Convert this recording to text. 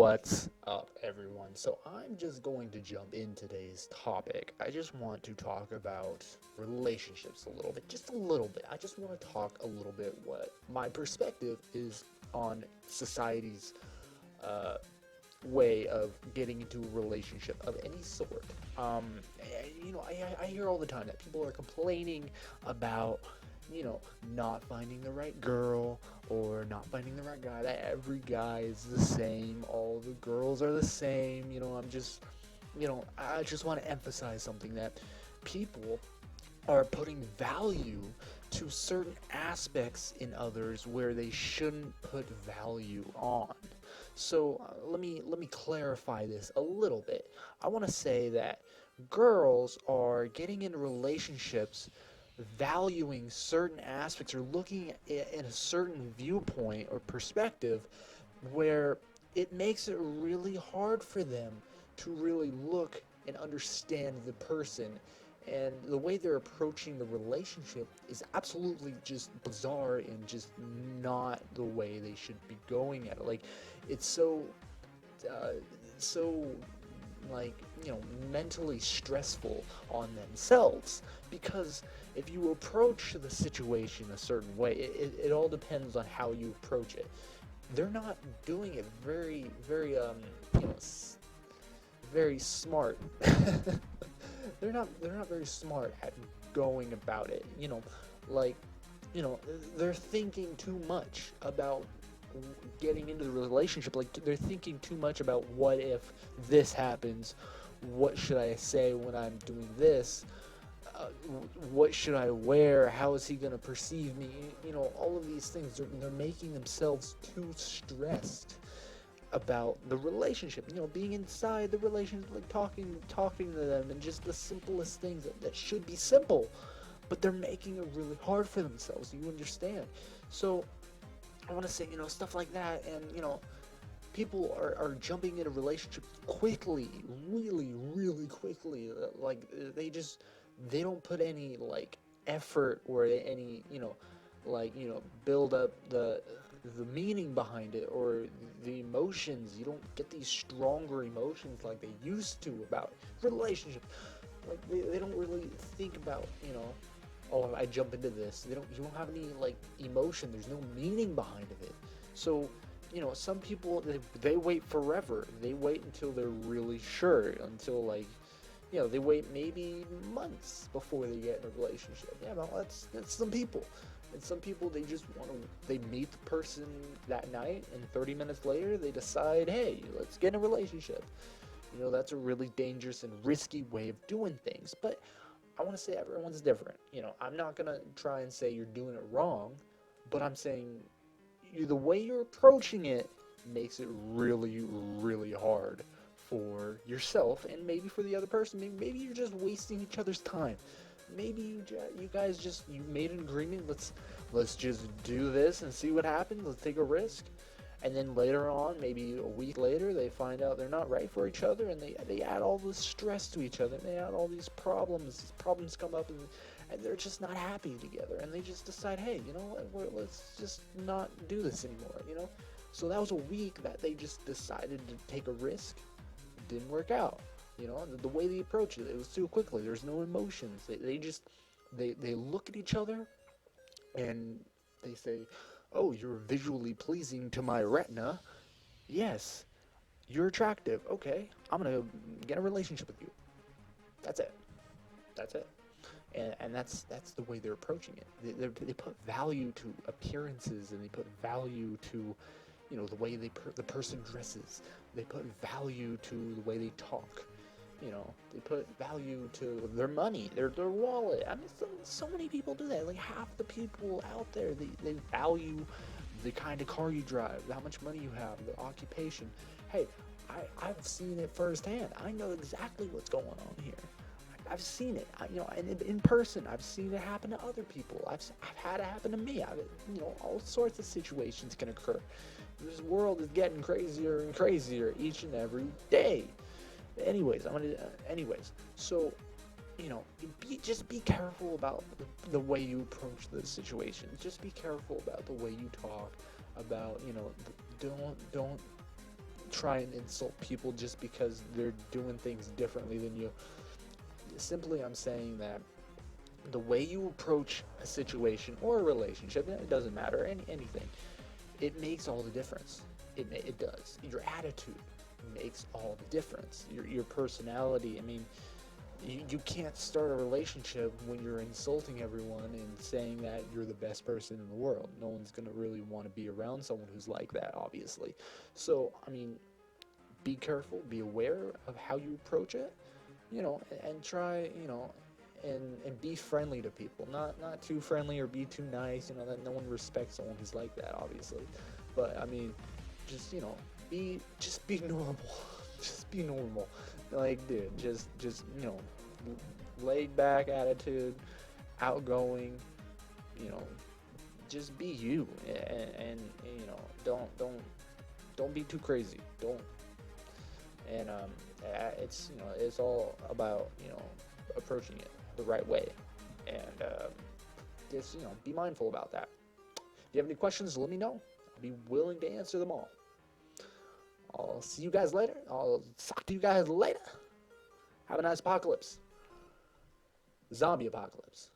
What's up, everyone? So, I'm just going to jump in today's topic. I just want to talk about relationships a little bit, just a little bit. I just want to talk a little bit what my perspective is on society's uh, way of getting into a relationship of any sort. I hear all the time that people are complaining about, not finding the right girl or not finding the right guy, that every guy is the same, all the girls are the same. I just want to emphasize something that people are putting value to certain aspects in others where they shouldn't put value on. So let me clarify this a little bit. I want to say that girls are getting into relationships valuing certain aspects or looking in a certain viewpoint or perspective where it makes it really hard for them to really look and understand the person, and the way they're approaching the relationship is absolutely just bizarre and just not the way they should be going at it. Like, it's uh, so like mentally stressful on themselves, because if you approach the situation a certain way, it all depends on how you approach it. They're not doing it you know very smart. They're not very smart at going about it. Like, you know, they're thinking too much about getting into the relationship. Like, they're thinking too much about what if this happens, what should I say when I'm doing this, uh, what should I wear, how is he gonna perceive me, all of these things. They're making themselves too stressed about the relationship, being inside the relationship, like talking to them, and just the simplest things that should be simple, but they're making it really hard for themselves. You understand? So I want to say, stuff like that. And people are jumping into relationships quickly, really, really quickly. Like, they don't put any, like, effort or any, build up the meaning behind it, or the emotions. You don't get these stronger emotions like they used to about relationships. Like, they don't really think about, oh, I jump into this. You don't have any, like, emotion. There's no meaning behind it. So, some people, they wait forever. They wait until they're really sure, until, like, they wait maybe months before they get in a relationship. Yeah, well, that's some people. And some people, they just want to, they meet the person that night, and 30 minutes later they decide, hey, let's get in a relationship. That's a really dangerous and risky way of doing things. But I want to say everyone's different. I'm not going to try and say you're doing it wrong, but I'm saying the way you're approaching it makes it really, really hard for yourself, and maybe for the other person. Maybe you're just wasting each other's time. Maybe you guys just, you made an agreement. Let's just do this and see what happens. Let's take a risk. And then later on, maybe a week later, they find out they're not right for each other, and they add all this stress to each other, and they add all these problems. These problems come up, and they're just not happy together, and they just decide, hey, you know what, let's just not do this anymore. So that was a week that they just decided to take a risk. It didn't work out. The way they approached it, it was too quickly. There's no emotions. They just, they look at each other, and they say, oh, you're visually pleasing to my retina. Yes, you're attractive. Okay, I'm gonna get a relationship with you. That's it. That's it. And that's the way they're approaching it. They put value to appearances, and they put value to, the way the person dresses. They put value to the way they talk. They put value to their money, their wallet. I mean, so many people do that. Like, half the people out there, they value the kind of car you drive, how much money you have, the occupation. Hey, I've seen it firsthand. I know exactly what's going on here. I've seen it, and in person. I've seen it happen to other people. I've had it happen to me. All sorts of situations can occur. This world is getting crazier and crazier each and every day. Anyways, so, just be careful about the way you approach the situation. Just be careful about the way you talk about, don't try and insult people just because they're doing things differently than you. Simply, I'm saying that the way you approach a situation or a relationship, it doesn't matter, anything, it makes all the difference. It does. Your attitude makes all the difference. Your personality. I mean, you can't start a relationship when you're insulting everyone and saying that you're the best person in the world. No one's gonna really want to be around someone who's like that, obviously. So, I mean, be careful, be aware of how you approach it, and try, and be friendly to people. Not too friendly or be too nice, that no one respects someone who's like that, obviously. But I mean, just, be normal. Just be normal. Like, dude, just, laid back attitude, outgoing, you know, just be you, and don't be too crazy. Don't. And it's all about approaching it the right way, and just be mindful about that. If you have any questions, let me know. I'll be willing to answer them all. I'll see you guys later. I'll talk to you guys later. Have a nice apocalypse. Zombie apocalypse.